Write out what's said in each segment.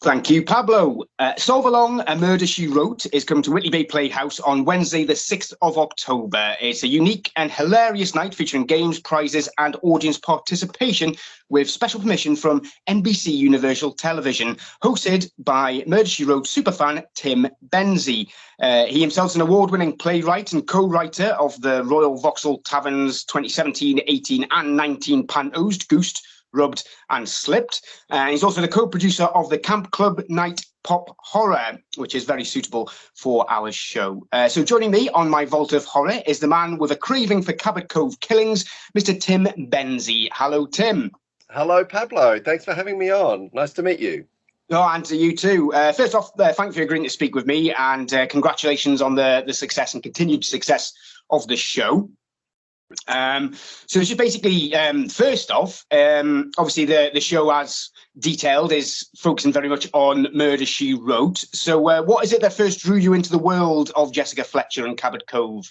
Thank you, Pablo. Solve Along, A Murder, She Wrote is coming to Whitley Bay Playhouse on Wednesday, the 6th of October. It's a unique and hilarious night featuring games, prizes and audience participation with special permission from NBC Universal Television, hosted by Murder, She Wrote superfan Tim Benzie. He himself is an award-winning playwright and co-writer of the Royal Vauxhall Tavern's 2017, 18 and 19 pantos, Goosed, Rubbed and Slipped. He's also the co-producer of the Camp Club Night Pop Horror, which is very suitable for our show. So joining me on my Vault of Horror is the man with a craving for Cabot Cove killings, Mr. Tim Benzie. Hello, Tim. Hello, Pablo. Thanks for having me on. Nice to meet you. Oh, and to you too. First off, thank you for agreeing to speak with me, and congratulations on the success and continued success of the show. So just basically, first off, obviously the show, as detailed, is focusing very much on Murder, She Wrote. So what is it that first drew you into the world of Jessica Fletcher and Cabot Cove?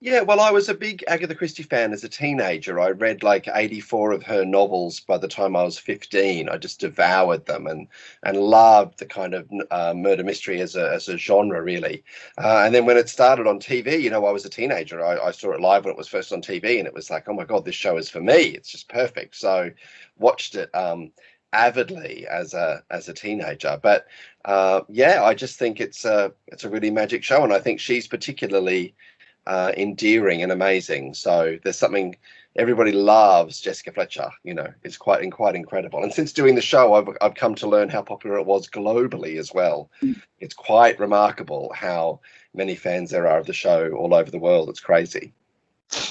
Yeah, well, I was a big Agatha Christie fan as a teenager. I read like 84 of her novels by the time I was 15. I just devoured them and loved the kind of murder mystery as a genre, really. And then when it started on TV, I was a teenager. I saw it live when it was first on TV, and it was like, oh my God, this show is for me. It's just perfect. So watched it avidly as a teenager. But yeah, I just think it's a really magic show, and I think she's particularly endearing and amazing. So there's something, everybody loves Jessica Fletcher. It's quite incredible. And since doing the show, I've come to learn how popular it was globally as well. It's quite remarkable how many fans there are of the show all over the world. It's crazy.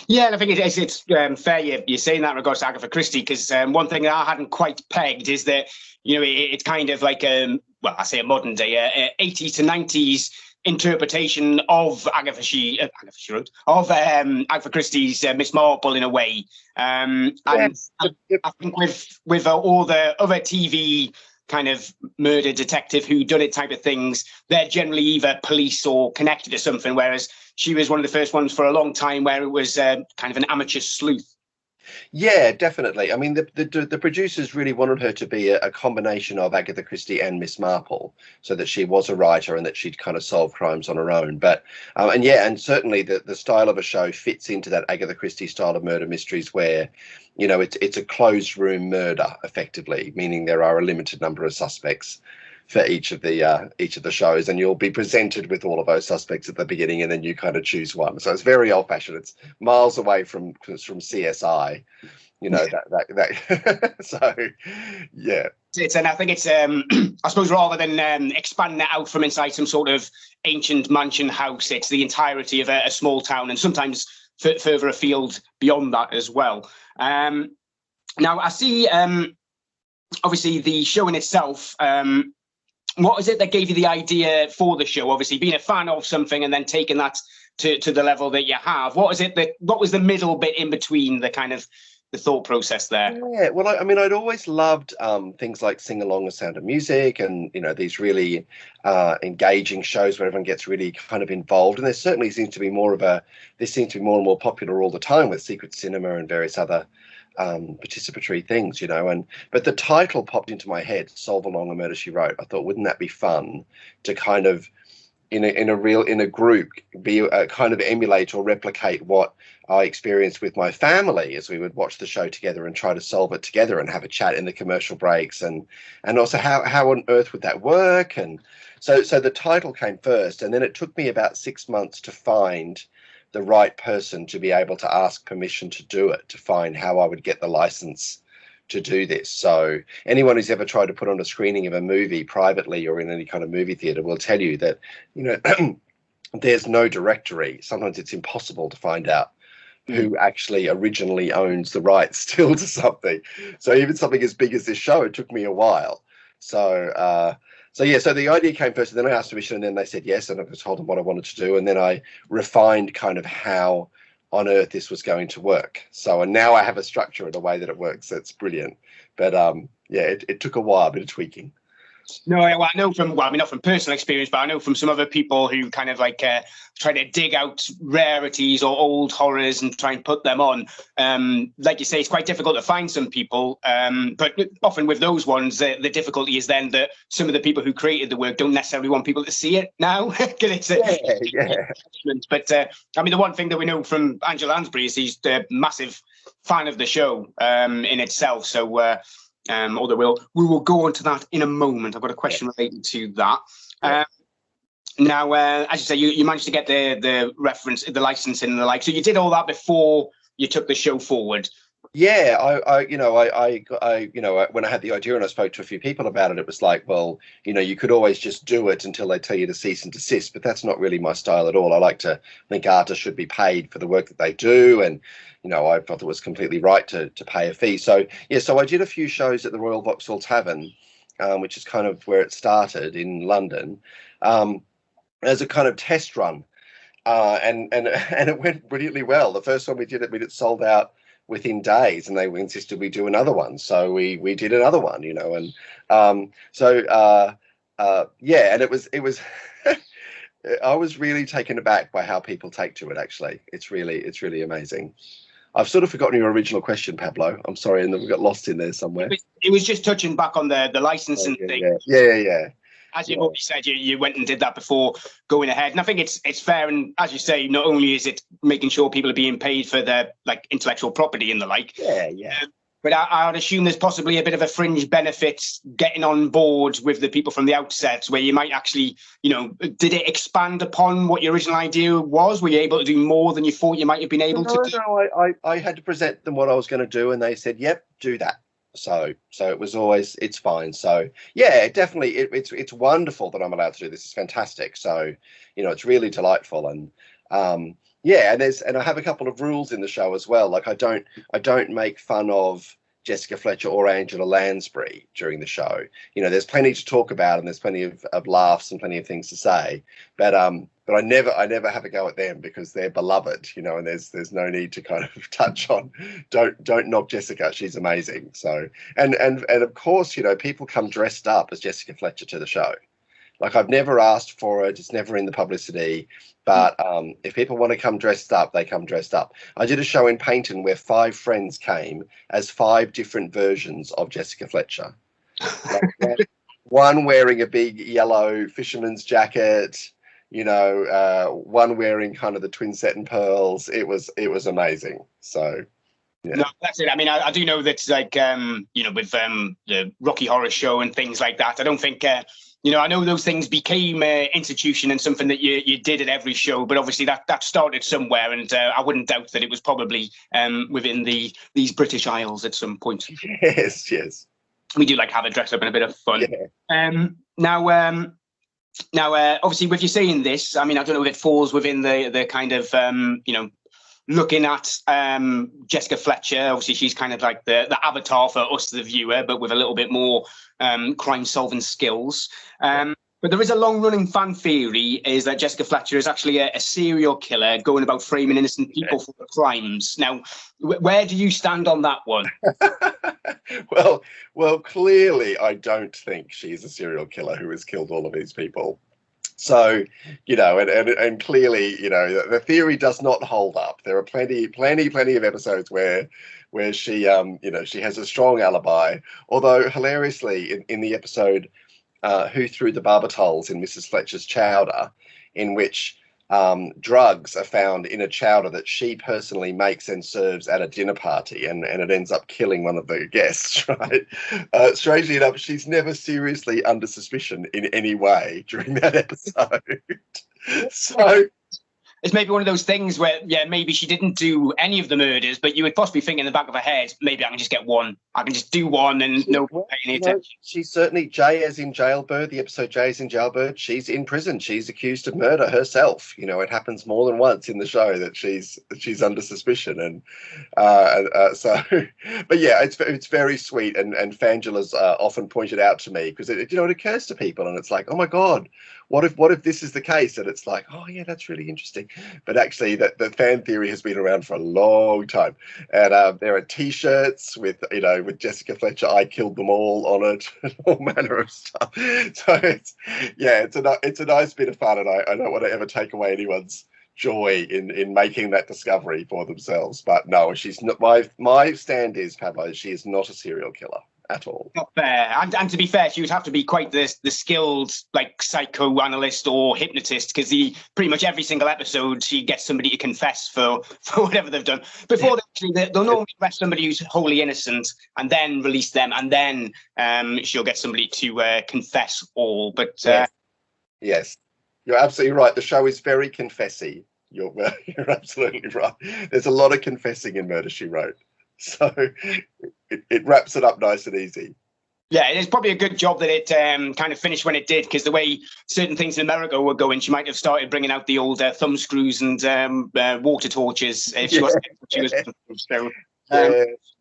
Yeah, and I think it's fair you're saying that in regards to Agatha Christie, because one thing that I hadn't quite pegged is that it's kind of like I say a modern day 80s to 90s interpretation of Agatha Christie's Miss Marple in a way. And Yes. I think with all the other TV kind of murder detective whodunit type of things, they're generally either police or connected to something, whereas she was one of the first ones for a long time where it was kind of an amateur sleuth. Yeah, definitely. I mean, the producers really wanted her to be a combination of Agatha Christie and Miss Marple, so that she was a writer and that she'd kind of solve crimes on her own. But and certainly the style of a show fits into that Agatha Christie style of murder mysteries where, it's a closed room murder, effectively, meaning there are a limited number of suspects for each of the shows, and you'll be presented with all of those suspects at the beginning, and then you kind of choose one. So it's very old-fashioned. It's miles away from CSI, that. So yeah. And I think it's I suppose rather than expanding it out from inside some sort of ancient mansion house, it's the entirety of a small town, and sometimes further afield beyond that as well. Now I see obviously the show in itself. What was it that gave you the idea for the show? Obviously, being a fan of something and then taking that to the level that you have. What was the middle bit in between the kind of the thought process there? Yeah, well, I mean, I'd always loved things like Sing Along the Sound of Music, and these really engaging shows where everyone gets really kind of involved. And there certainly seems to be more and more popular all the time with Secret Cinema and various other participatory things, but the title popped into my head, Solve Along, A Murder, She Wrote. I thought, wouldn't that be fun to kind of in a group be kind of emulate or replicate what I experienced with my family as we would watch the show together and try to solve it together and have a chat in the commercial breaks, and also how on earth would that work? And so the title came first, and then it took me about 6 months to find the right person to be able to ask permission to do it, to find how I would get the license to do this. So anyone who's ever tried to put on a screening of a movie privately or in any kind of movie theater will tell you that, there's no directory. Sometimes it's impossible to find out who actually originally owns the rights still to something. So even something as big as this show, it took me a while. So the idea came first, and then I asked permission, and then they said yes, and I told them what I wanted to do, and then I refined kind of how on earth this was going to work. So, and now I have a structure and a way that it works. That's brilliant. But it took a while, a bit of tweaking. No, well, I know from, well, I mean, not from personal experience, but I know from some other people who kind of like try to dig out rarities or old horrors and try and put them on. Like you say, it's quite difficult to find some people, but often with those ones, the difficulty is then that some of the people who created the work don't necessarily want people to see it now. It's But I mean, the one thing that we know from Angela Lansbury is he's a massive fan of the show in itself. So, although we will go on to that in a moment. I've got a question related to that. Now, as you say, you managed to get the reference, the licensing and the like. So you did all that before you took the show forward. Yeah, I when I had the idea and I spoke to a few people about it, it was like, well, you could always just do it until they tell you to cease and desist, but that's not really my style at all. I like to think artists should be paid for the work that they do, and I thought it was completely right to pay a fee. So yeah, so I did a few shows at the Royal Vauxhall Tavern, which is kind of where it started in London, as a kind of test run, and it went brilliantly well. The first one we did it sold out within days, and they insisted we do another one, so we did another one, and yeah, and it was I was really taken aback by how people take to it. Actually, it's really amazing. I've sort of forgotten your original question, Pablo. I'm sorry, and then we got lost in there somewhere. It was just touching back on the licensing thing. Yeah. As you've already said, you went and did that before going ahead, and I think it's fair. And as you say, not only is it making sure people are being paid for their like intellectual property and the like, but I would assume there's possibly a bit of a fringe benefit getting on board with the people from the outset, where you might actually, did it expand upon what your original idea was? Were you able to do more than you thought you might have been able to do? No, I had to present them what I was going to do, and they said, "Yep, do that." So it was always, it's fine. So yeah, definitely, it's wonderful that I'm allowed to do this. It's fantastic. So it's really delightful, and yeah, and I have a couple of rules in the show as well. Like I don't make fun of Jessica Fletcher or Angela Lansbury during the show. There's plenty to talk about, and there's plenty of laughs and plenty of things to say, but I never have a go at them, because they're beloved, and there's no need to kind of touch on, don't knock Jessica, she's amazing. So and of course, people come dressed up as Jessica Fletcher to the show. Like, I've never asked for it, it's never in the publicity, but if people want to come dressed up, they come dressed up. I did a show in Paynton where 5 friends came as 5 different versions of Jessica Fletcher. Like, one wearing a big yellow fisherman's jacket, one wearing kind of the twin set and pearls. It was amazing. So yeah. No, that's it. I mean, I do know that, like, with the Rocky Horror Show and things like that, I don't think, I know those things became an institution and something that you did at every show, but obviously that started somewhere, and I wouldn't doubt that it was probably within these British Isles at some point. Yes. We do like have a dress up and a bit of fun. Yeah. Now, obviously, with you saying this, I mean, I don't know if it falls within the kind of, looking at Jessica Fletcher. Obviously, she's kind of like the avatar for us, the viewer, but with a little bit more crime-solving skills. But there is a long-running fan theory is that Jessica Fletcher is actually a serial killer going about framing innocent people for crimes. Now, where do you stand on that one? Well, clearly, I don't think she's a serial killer who has killed all of these people. So, and clearly, the theory does not hold up. There are plenty of episodes where she, she has a strong alibi. Although hilariously, in the episode Who Threw the Barbitals in Mrs. Fletcher's Chowder, in which drugs are found in a chowder that she personally makes and serves at a dinner party, and it ends up killing one of the guests, right? Strangely enough, she's never seriously under suspicion in any way during that episode. So it's maybe one of those things where, maybe she didn't do any of the murders, but you would possibly think in the back of her head, maybe I can just get one. I can just do one and nobody pay any attention. She's certainly, Jay as in Jailbird, the episode Jay as in Jailbird, she's in prison. She's accused of murder herself. It happens more than once in the show that she's under suspicion. And so, but yeah, it's very sweet. And Fangela's often pointed out to me, because it occurs to people, and it's like, oh my God, what if this is the case? And it's like, oh yeah, that's really interesting. but actually the fan theory has been around for a long time. And there are T-shirts with, you know, with Jessica Fletcher, "I killed them all" on it, and all manner of stuff. So it's a nice bit of fun, and I don't want to ever take away anyone's joy in making that discovery for themselves. But no, she's not. My stand is, Pablo, she is not a serial killer at all. Not fair. And to be fair, she would have to be quite the skilled, like, psychoanalyst or hypnotist, because pretty much every single episode she gets somebody to confess for whatever they've done. Before they'll normally arrest somebody who's wholly innocent and then release them, and then she'll get somebody to confess all. But yes, you're absolutely right. The show is very confessy. You're absolutely right. There's a lot of confessing in Murder, She Wrote. So it wraps it up nice and easy. Yeah, it's probably a good job that it kind of finished when it did, because the way certain things in America were going, she might have started bringing out the old thumb screws and water torches if she wasn't. So,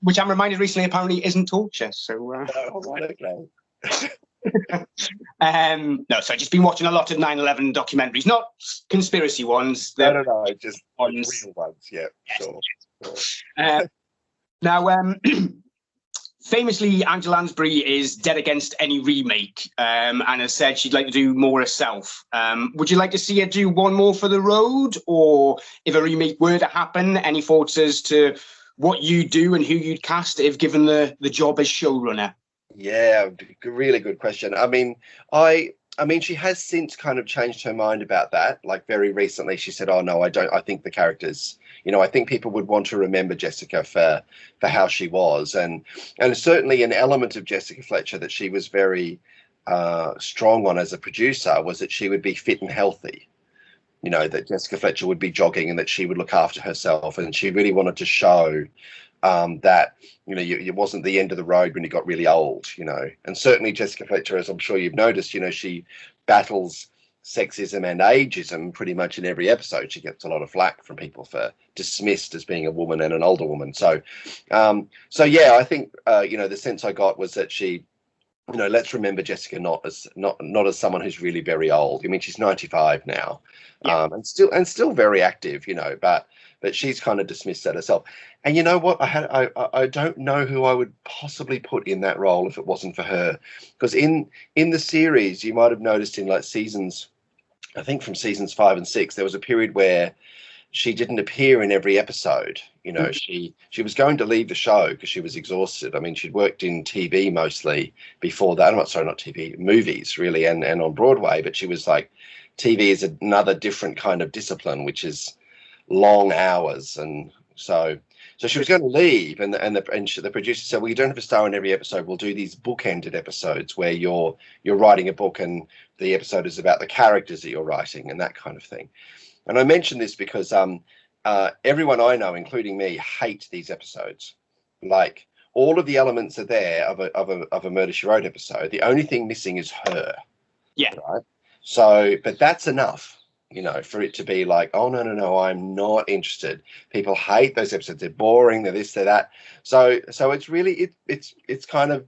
which I'm reminded recently apparently isn't torture. So, Okay. no, so I've just been watching a lot of 9/11 documentaries, not conspiracy ones. No, just ones. Real ones. Yeah, yes, sure. Now, famously, Angela Lansbury is dead against any remake, and has said she'd like to do more herself. Would you like to see her do one more for the road, or if a remake were to happen, any thoughts as to what you do and who you'd cast if given the job as showrunner? Yeah, really good question. I mean, she has since kind of changed her mind about that. Like very recently, she said, "Oh no, I don't. I think the characters, you know, I think people would want to remember Jessica for how she was, and certainly an element of Jessica Fletcher that she was very strong on as a producer was that she would be fit and healthy. You know, that Jessica Fletcher would be jogging and that she would look after herself, and she really wanted to show that, you know, it wasn't the end of the road when you got really old, you know. And certainly Jessica Fletcher, as I'm sure you've noticed, you know, she battles sexism and ageism pretty much in every episode. She gets a lot of flack from people for dismissed as being a woman and an older woman. So yeah, I think you know, the sense I got was that she, you know, let's remember Jessica not as someone who's really very old. I mean, she's 95 now, and still very active, you know, but she's kind of dismissed that herself. And you know what? I don't know who I would possibly put in that role if it wasn't for her, because in the series, you might have noticed in like seasons, I think from seasons 5 and 6, there was a period where she didn't appear in every episode. You know, she was going to leave the show because she was exhausted. I mean, she'd worked in TV mostly before that. Not TV, movies really, and on Broadway. But she was like, TV is another different kind of discipline, which is long hours, and so she was going to leave, and the producer said, "Well, you don't have a star in every episode. We'll do these bookended episodes where you're writing a book, and the episode is about the characters that you're writing and that kind of thing." And I mention this because everyone I know, including me, hate these episodes. Like, all of the elements are there of a Murder, She Wrote episode. The only thing missing is her. Yeah. Right. So, but that's enough, you know, for it to be like, oh no, I'm not interested. People hate those episodes. They're boring. They're this, they're that. So it's really it's kind of,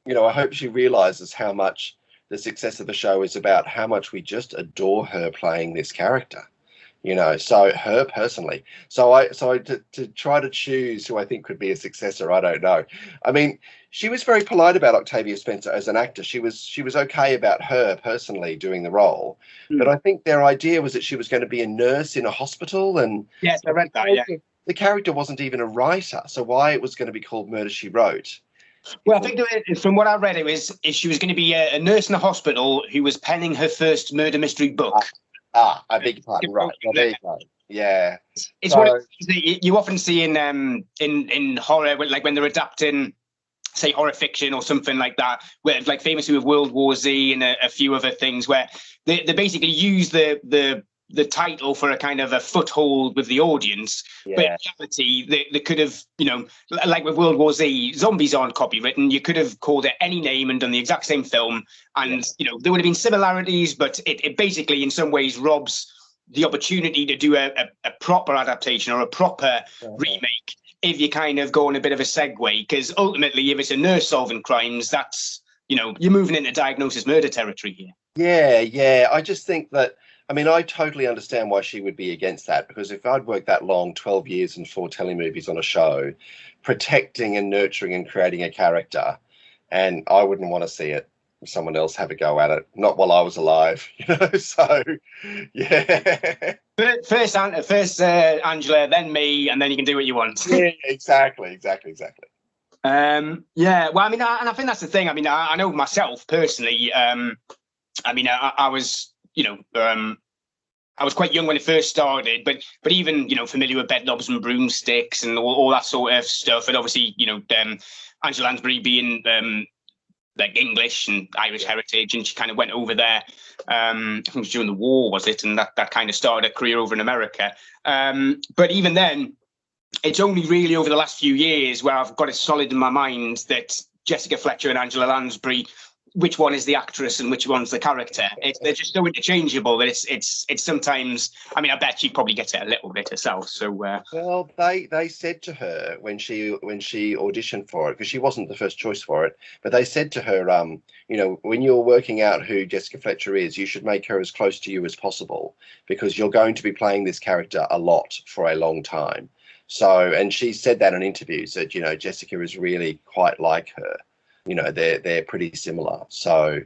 you know, I hope she realizes how much the success of the show is about how much we just adore her playing this character. You know, so her personally. So to try to choose who I think could be a successor, I don't know. I mean, she was very polite about Octavia Spencer as an actor. She was okay about her personally doing the role, but I think their idea was that she was going to be a nurse in a hospital, and yes, I read that. Yeah, the character wasn't even a writer, so why it was going to be called Murder, She Wrote? Well, I think from what I read, it was she was going to be a nurse in a hospital who was penning her first murder mystery book. I beg your pardon. Right. Well, there you go. Yeah. It's one of the things that you often see in horror, like when they're adapting, say, horror fiction or something like that, where, like, famously with World War Z and a few other things, where they basically use the title for a kind of a foothold with the audience. Yeah. But in reality, they could have, you know, like with World War Z, zombies aren't copywritten. You could have called it any name and done the exact same film, and you know, there would have been similarities, but it basically in some ways robs the opportunity to do a proper adaptation or a proper remake if you kind of go on a bit of a segue, because ultimately, if it's a nurse solving crimes, that's, you know, you're moving into diagnosis murder territory here. Yeah. I just think that I mean, I totally understand why she would be against that, because if I'd worked that long, 12 years and 4 telemovies on a show, protecting and nurturing and creating a character, and I wouldn't want to see it, someone else have a go at it, not while I was alive, so, yeah. First Angela, then me, and then you can do what you want. Yeah, exactly. Yeah, well, I mean, and I think that's the thing. I mean, I know myself personally, I mean, I was, I was quite young when it first started, but even, familiar with bedknobs and broomsticks and all that sort of stuff. And obviously, Angela Lansbury being like English and Irish heritage, and she kind of went over there. I think it was during the war, was it? And that kind of started a career over in America. But even then, it's only really over the last few years where I've got it solid in my mind that Jessica Fletcher and Angela Lansbury, which one is the actress and which one's the character. They're just so interchangeable that it's sometimes. I mean, I bet she probably gets it a little bit herself. So well, they said to her when she auditioned for it, because she wasn't the first choice for it, but they said to her, when you're working out who Jessica Fletcher is, you should make her as close to you as possible, because you're going to be playing this character a lot for a long time. So, and she said that in interviews that Jessica is really quite like her. They're pretty similar. So,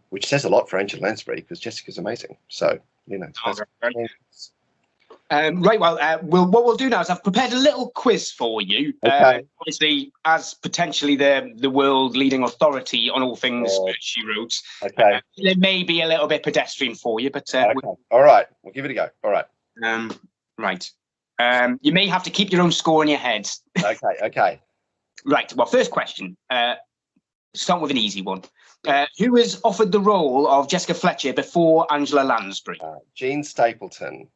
which says a lot for Angela Lansbury, because Jessica's amazing. So, right. Well, what we'll do now is I've prepared a little quiz for you. Okay. Obviously, as potentially the world leading authority on all things she wrote. Okay. It may be a little bit pedestrian for you, but okay. All right, we'll give it a go. All right. Right. You may have to keep your own score in your head. Okay. Right. Well, first question. Start with an easy one. Who was offered the role of Jessica Fletcher before Angela Lansbury? Jean Stapleton,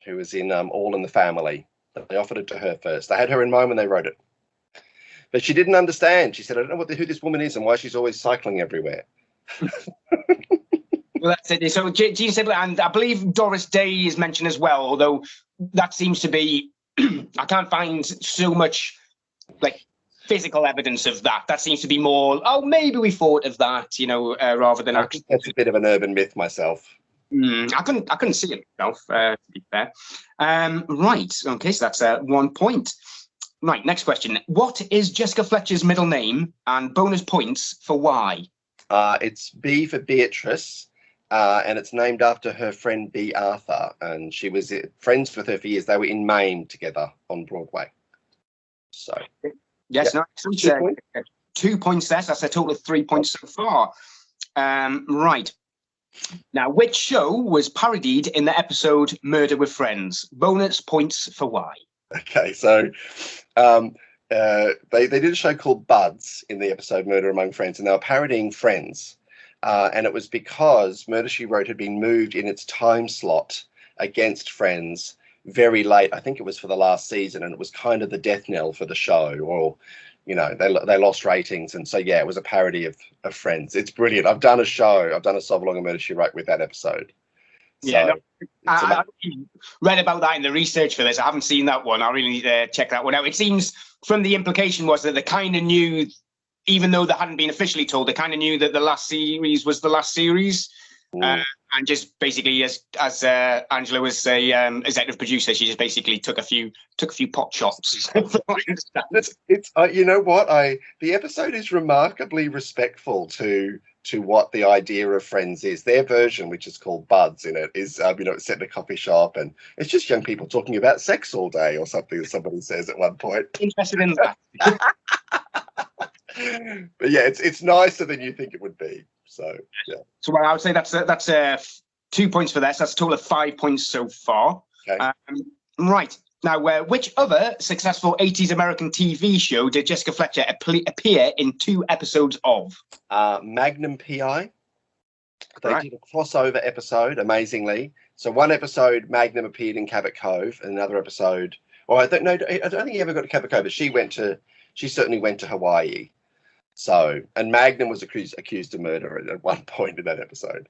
who was in All in the Family. They offered it to her first. They had her in mind when they wrote it. But she didn't understand. She said, I don't know who this woman is and why she's always cycling everywhere. Well, that's it. So Jean Stapleton, and I believe Doris Day is mentioned as well, although that seems to be, I can't find so much like physical evidence of that. That seems to be more, maybe we thought of that, rather than actually. That's a bit of an urban myth myself. I couldn't see it myself, to be fair. Right. Okay, so that's 1 point. Right, next question. What is Jessica Fletcher's middle name, and bonus points for why? It's B for Beatrice, and it's named after her friend B. Arthur, and she was friends with her for years. They were in Maine together on Broadway. So. Yes, no, 2 points there. So that's a total of 3 points so far. Right. Now, which show was parodied in the episode Murder with Friends? Bonus points for why? Okay, so they did a show called Buds in the episode Murder Among Friends, and they were parodying Friends. And it was because Murder, She Wrote had been moved in its time slot against Friends very late. I think it was for the last season, and it was kind of the death knell for the show, or they lost ratings, and so it was a parody of Friends. It's brilliant. I've done a Sovalong and Murder, She Wrote with that episode. I read about that in the research for this. I haven't seen that one. I really need to check that one out. It seems from the implication was that they kind of knew, even though they hadn't been officially told, they kind of knew that the last series was the last series. And just basically, as Angela was a executive producer, she just basically took a few pot shots. It's you know what, the episode is remarkably respectful to what the idea of Friends is. Their version, which is called Buds, in it is it's set in a coffee shop, and it's just young people talking about sex all day or something. That somebody says at one point. Interested in that. But yeah, it's nicer than you think it would be. So yeah. So I would say that's 2 points for this. That's a total of 5 points so far. Okay. Right. Now, which other successful 80s American TV show did Jessica Fletcher appear in 2 episodes of? Magnum PI. They did a crossover episode, amazingly. So one episode, Magnum appeared in Cabot Cove, and another episode, I don't think he ever got to Cabot Cove, but she certainly went to Hawaii. So, and Magnum was accused of murder at one point in that episode.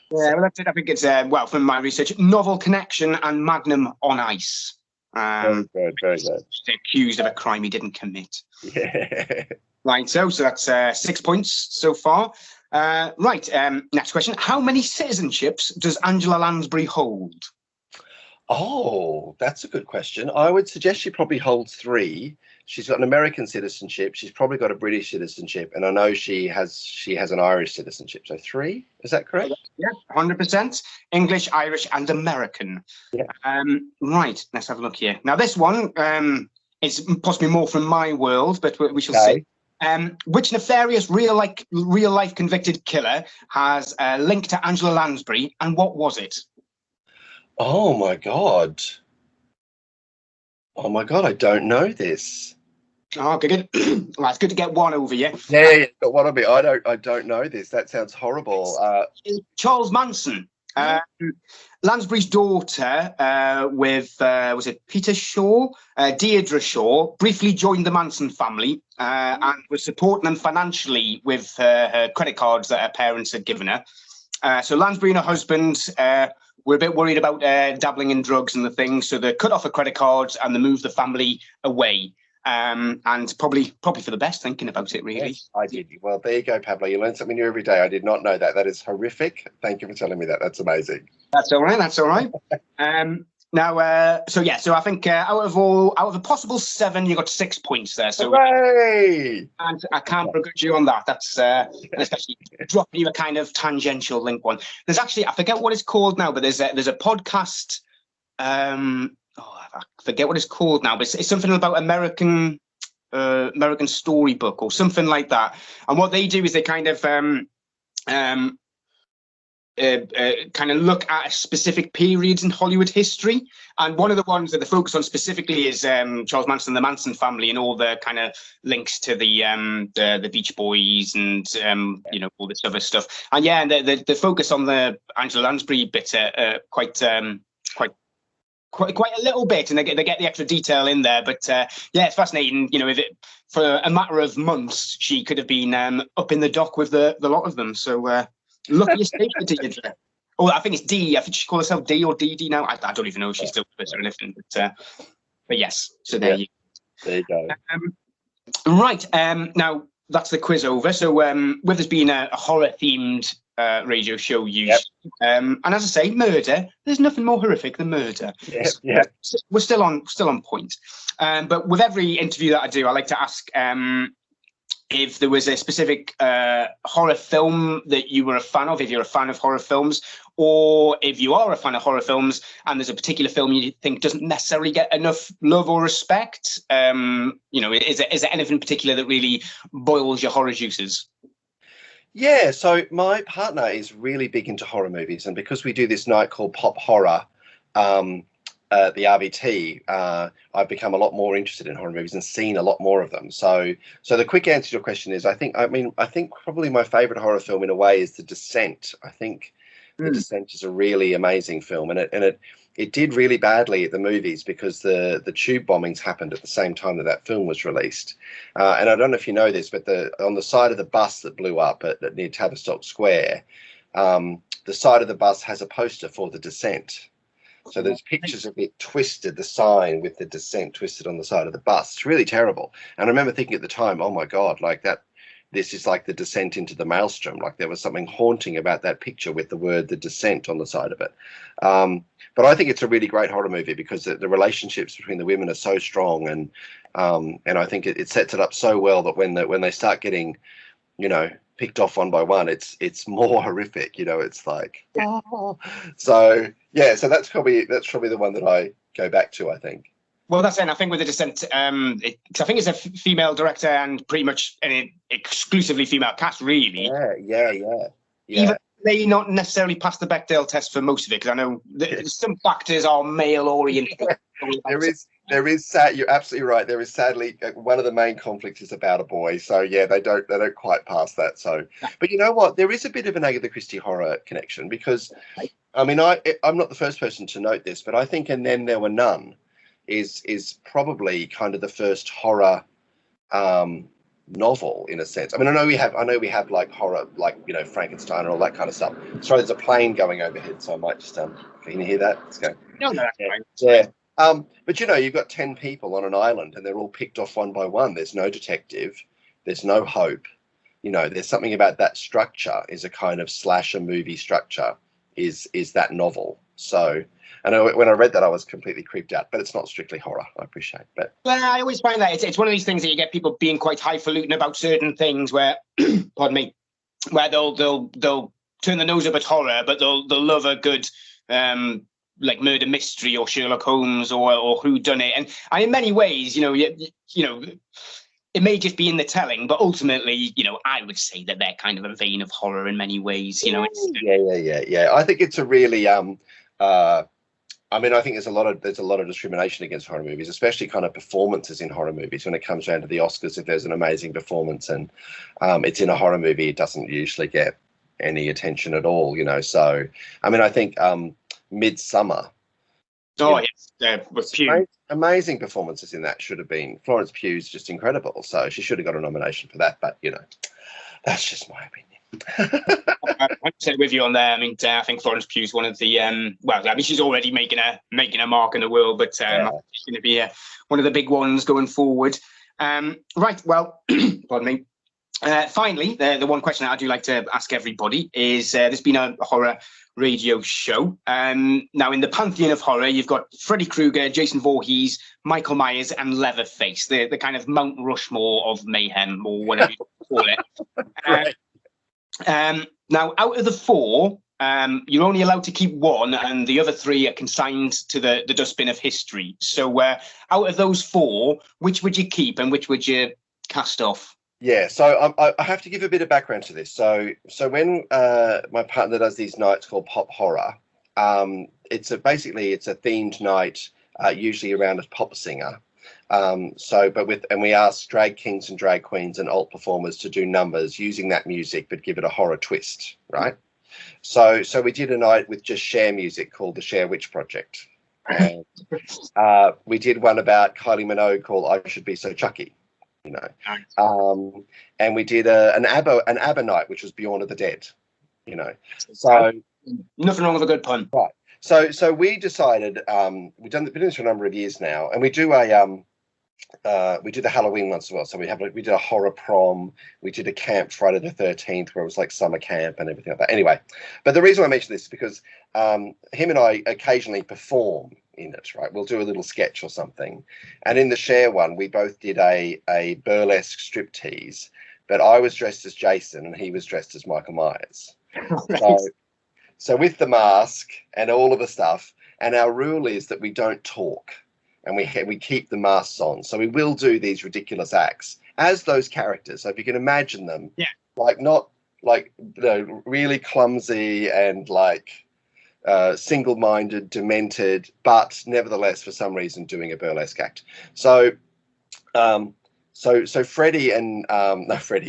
Yeah, well, that's it. I think it's, from my research, Novel Connection and Magnum on Ice. Very good. Accused of a crime he didn't commit. Yeah. Right, so that's 6 points so far. Right, next question. How many citizenships does Angela Lansbury hold? Oh, that's a good question. I would suggest she probably holds 3. She's got an American citizenship. She's probably got a British citizenship, and I know she has an Irish citizenship. So 3, is that correct? Yeah, 100%. English, Irish, and American. Yeah. Right, let's have a look here. Now, this one is possibly more from my world, but we shall see. Which nefarious real life convicted killer has a link to Angela Lansbury, and what was it? Oh my god! I don't know this. Oh, good. Well, it's good to get one over you. Yeah, but what I don't know this. That sounds horrible. Charles Manson. Lansbury's daughter, was it Peter Shaw? Deirdre Shaw briefly joined the Manson family and was supporting them financially with her credit cards that her parents had given her. So Lansbury and her husband were a bit worried about dabbling in drugs and the things, so they cut off her credit cards and they moved the family away. And probably for the best, thinking about it, really. Yes, I did. Well, there you go, Pablo. You learn something new every day. I did not know that. That is horrific. Thank you for telling me that. That's amazing. That's all right. That's all right. Now, so I think out of a possible 7, you got 6 points there. So, hooray! And I can't begrudge you on that. That's especially dropping you a kind of tangential link one. There's actually, I forget what it's called now, but there's a podcast. I forget what it's called now, but it's something about American Storybook or something like that. And what they do is they kind of look at specific periods in Hollywood history. And one of the ones that they focus on specifically is Charles Manson, the Manson family, and all the kind of links to the Beach Boys and all this other stuff. And yeah, and the focus on the Angela Lansbury bit quite a little bit, and they get the extra detail in there. But yeah, it's fascinating. For a matter of months, she could have been up in the dock with the lot of them. So lucky escape for Deirdre. Oh, I think it's D. I think she calls herself D or DD now. I don't even know if she's still with us or anything. But yes. So there you go. Right. Now that's the quiz over. So with us being a horror themed radio show used. And as I say, murder. There's nothing more horrific than murder. Yeah. We're still on point. But with every interview that I do, I like to ask if there was a specific horror film that you were a fan of, if you're a fan of horror films, or if you are a fan of horror films and there's a particular film you think doesn't necessarily get enough love or respect. Is there anything in particular that really boils your horror juices? Yeah, so my partner is really big into horror movies, and because we do this night called Pop Horror, at the RBT, I've become a lot more interested in horror movies and seen a lot more of them. So the quick answer to your question is, I think probably my favorite horror film in a way is The Descent. I think The Descent is a really amazing film, and it did really badly at the movies because the tube bombings happened at the same time that film was released. And I don't know if you know this, but on the side of the bus that blew up near Tavistock Square, the side of the bus has a poster for The Descent. So there's pictures of it twisted, the sign with The Descent twisted on the side of the bus. It's really terrible. And I remember thinking at the time, oh my God, like that, this is like the descent into the maelstrom. Like there was something haunting about that picture with the word The Descent on the side of it. But I think it's a really great horror movie because the relationships between the women are so strong, and I think it sets it up so well that when they start getting, picked off one by one, it's more horrific. It's like, oh. So yeah, so that's probably the one that I go back to, I think. Well, that's it. And I think with The Descent, I think it's a female director and pretty much an exclusively female cast, really. Yeah. Even they not necessarily pass the Bechdel test for most of it, because I know some factors are male oriented. There is sad. You're absolutely right. There is sadly one of the main conflicts is about a boy. So yeah, they don't quite pass that. So, but you know what? There is a bit of an Agatha Christie horror connection because, I mean, I'm not the first person to note this, but I think And Then There Were None is probably kind of the first horror novel in a sense. I mean, I know we have like horror, like Frankenstein and all that kind of stuff. Sorry, there's a plane going overhead, so I might just can you hear that? It's going. No, that's fine. Yeah. But you've got 10 people on an island and they're all picked off one by one. There's no detective. There's no hope. you know, there's something about that structure is a kind of slasher movie structure is that novel. So, and when I read that, I was completely creeped out, but it's not strictly horror. I appreciate, but well, I always find that it's one of these things that you get people being quite highfalutin about certain things where, pardon me, where they'll turn the nose up at horror, but they'll love a good like murder mystery or Sherlock Holmes or who done it. And in many ways, you know, it may just be in the telling, but ultimately, you know, I would say that they're kind of a vein of horror in many ways. You know, it's, yeah. I think it's a really I mean, I think there's a lot of discrimination against horror movies, especially kind of performances in horror movies. When it comes down to the Oscars, if there's an amazing performance and it's in a horror movie, it doesn't usually get any attention at all, you know. So, I mean, I think Midsummer. Oh, yes, with Pugh. Amazing performances in that should have been. Florence Pugh's just incredible, so she should have got a nomination for that. But you know, that's just my opinion. I'm with you on there. I mean, I think Florence Pugh's one of the well, I mean, she's already making a mark in the world, but she's going to be one of the big ones going forward. Right. Well, pardon me. Finally, the one question that I do like to ask everybody is: there's been a horror radio show. Now, in the pantheon of horror, you've got Freddy Krueger, Jason Voorhees, Michael Myers, and Leatherface, the kind of Mount Rushmore of mayhem, or whatever you call it. Right. Now, out of the four, you're only allowed to keep one, and the other three are consigned to the dustbin of history. So, out of those four, which would you keep and which would you cast off? Yeah, so I have to give a bit of background to this. So when my partner does these nights called Pop Horror, basically it's a themed night, usually around a pop singer. And we ask drag kings and drag queens and alt performers to do numbers using that music, but give it a horror twist, right? So we did a night with just Cher music called the Cher Witch Project. And we did one about Kylie Minogue called I Should Be So Chucky. You know, and we did an ABBA night, which was Beyond of the Dead. You know, so nothing wrong with a good pun, right? So we decided we've been doing this for a number of years now, and we do we do the Halloween ones as well. So we did a horror prom, we did a camp Friday the 13th, where it was like summer camp and everything like that. Anyway, but the reason I mention this is because him and I occasionally perform in it, right? We'll do a little sketch or something. And in the Cher one, we both did a burlesque striptease, but I was dressed as Jason and he was dressed as Michael Myers. Right. So with the mask and all of the stuff, and our rule is that we don't talk and we keep the masks on. So we will do these ridiculous acts as those characters. So if you can imagine them, like not like, you know, really clumsy and like single-minded, demented, but nevertheless, for some reason, doing a burlesque act. So Freddie and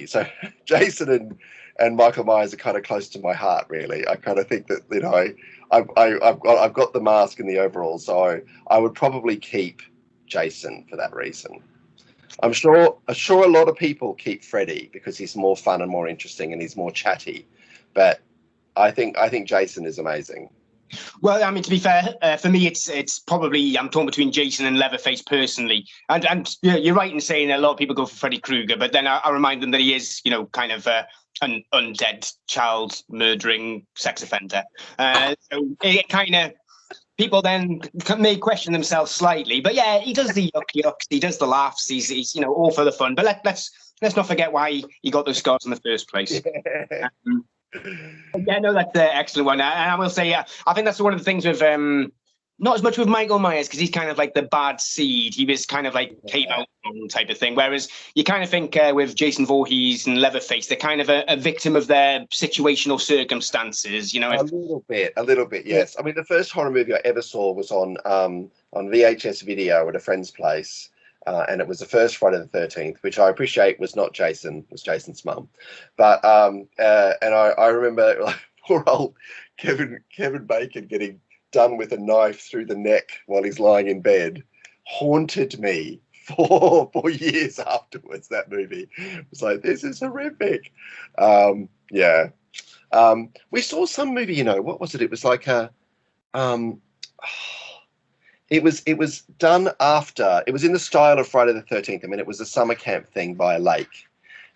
so Jason and Michael Myers are kind of close to my heart, really. I kind of think that, you know, I've got the mask and the overall, so I would probably keep Jason for that reason. I'm sure a lot of people keep Freddie because he's more fun and more interesting and he's more chatty, but I think Jason is amazing. Well, I mean, to be fair, for me, it's probably I'm torn between Jason and Leatherface personally. And you're right in saying that a lot of people go for Freddy Krueger, but then I remind them that he is, you know, kind of an undead child murdering sex offender. So it kind of people then may question themselves slightly. But yeah, he does the yucks, he does the laughs. He's you know, all for the fun. But let's not forget why he got those scars in the first place. Yeah, no, that's an excellent one. And I will say, I think that's one of the things with, not as much with Michael Myers, because he's kind of like the bad seed. He was kind of like came out type of thing. Whereas you kind of think with Jason Voorhees and Leatherface, they're kind of a victim of their situational circumstances, you know. A little bit, yes. I mean, the first horror movie I ever saw was on VHS video at a friend's place. And it was the first Friday the 13th, which I appreciate was not Jason, it was Jason's mum. But and I remember like, poor old Kevin Bacon getting done with a knife through the neck while he's lying in bed haunted me for years afterwards. That movie, it was like, this is horrific. Yeah. We saw some movie, you know, what was it? It was like a It was done after. It was in the style of Friday the 13th. I mean, it was a summer camp thing by a lake,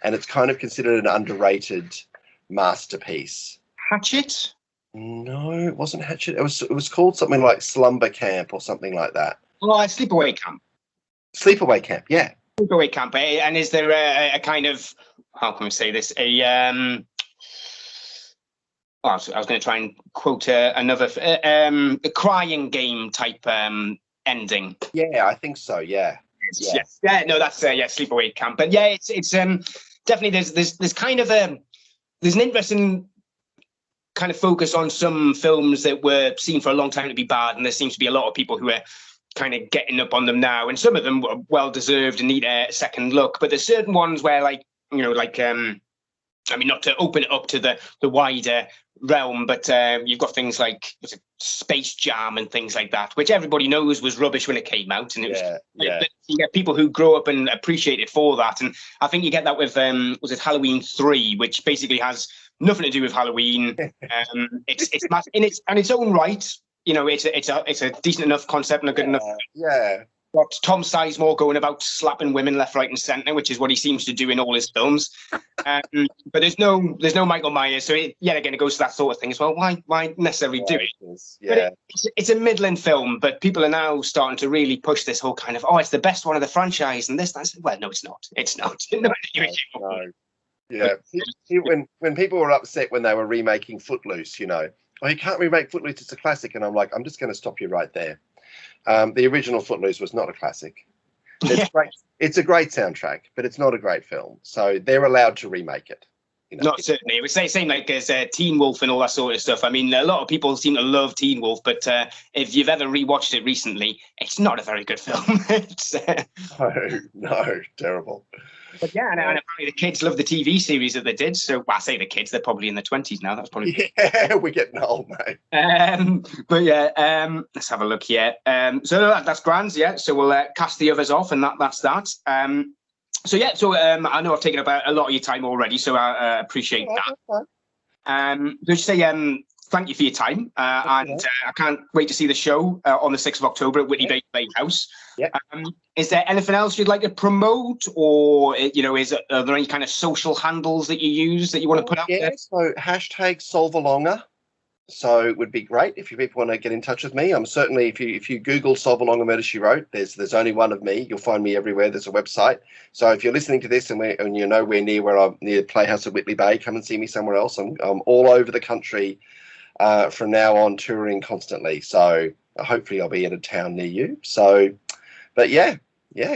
and it's kind of considered an underrated masterpiece. Hatchet? No, it wasn't Hatchet. It was called something like Slumber Camp or something like that. Oh, Sleepaway Camp. Sleepaway Camp, yeah. Sleepaway Camp. And is there a kind of, how can we say this? I was going to try and quote another a crying game type ending. Yeah, I think so. Yeah. Yeah. No, that's Sleepaway Camp. But yeah, it's definitely there's kind of there's an interesting kind of focus on some films that were seen for a long time to be bad, and there seems to be a lot of people who are kind of getting up on them now, and some of them were well deserved and need a second look. But there's certain ones where, like, you know, like I mean, not to open it up to the wider realm, but you've got things like Space Jam and things like that, which everybody knows was rubbish when it came out, and it was you get people who grow up and appreciate it for that. And I think you get that with was it Halloween 3, which basically has nothing to do with Halloween. It's in its own right. You know, it's a decent enough concept and a good enough. Yeah. Got Tom Sizemore going about slapping women left, right, and centre, which is what he seems to do in all his films. But there's no Michael Myers, so yet again it goes to that sort of thing as well. Why necessarily do it? Yeah, but it's a middling film, but people are now starting to really push this whole kind of, oh, it's the best one of the franchise, and this. Well, no, it's not. It's not. No. Yeah, when people were upset when they were remaking Footloose, you know, oh, you can't remake Footloose, it's a classic, and I'm like, I'm just going to stop you right there. The original Footloose was not a classic. It's great. It's a great soundtrack, but it's not a great film. So they're allowed to remake it. You know? Not certainly. It was the same like as Teen Wolf and all that sort of stuff. I mean, a lot of people seem to love Teen Wolf, but if you've ever rewatched it recently, it's not a very good film. No, terrible. But yeah, and apparently the kids love the TV series that they did. So well, I say the kids, they're probably in their 20s now. That's probably we're getting old, mate. But yeah, let's have a look here. So that's grand, yeah. So we'll cast the others off, and that's that. So yeah, so I know I've taken up a lot of your time already, so I appreciate that. Just say thank you for your time, and I can't wait to see the show on the 6th of October at Whitley Bay Playhouse. Yeah. Is there anything else you'd like to promote, or you know, are there any kind of social handles that you use that you want to put out there? So #Solvalonga. So it would be great if you people want to get in touch with me. I'm certainly, if you Google Solvalonga Murder She Wrote, there's only one of me. You'll find me everywhere. There's a website. So if you're listening to this and you're nowhere near where I'm near Playhouse at Whitley Bay, come and see me somewhere else. I'm all over the country from now on, touring constantly. So hopefully I'll be in a town near you. So, but yeah,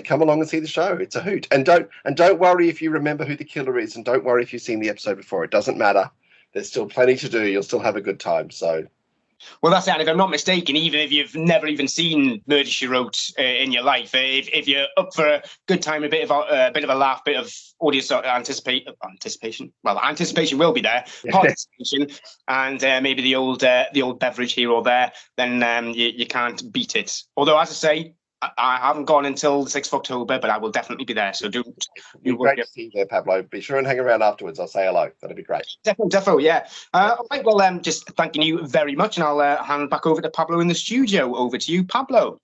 come along and see the show. It's a hoot. And don't worry if you remember who the killer is, and don't worry if you've seen the episode before. It doesn't matter. There's still plenty to do. You'll still have a good time. So, well, that's it. And if I'm not mistaken, even if you've never even seen Murder She Wrote in your life, if you're up for a good time, a bit of a laugh, bit of audience anticipation. Well, anticipation will be there. Participation, and maybe the old beverage here or there. Then you can't beat it. Although, as I say, I haven't gone until the 6th of October, but I will definitely be there. So do you great to see you there, Pablo. Be sure and hang around afterwards. I'll say hello. That'd be great. Definitely, yeah. All right, well, just thanking you very much, and I'll hand back over to Pablo in the studio. Over to you, Pablo.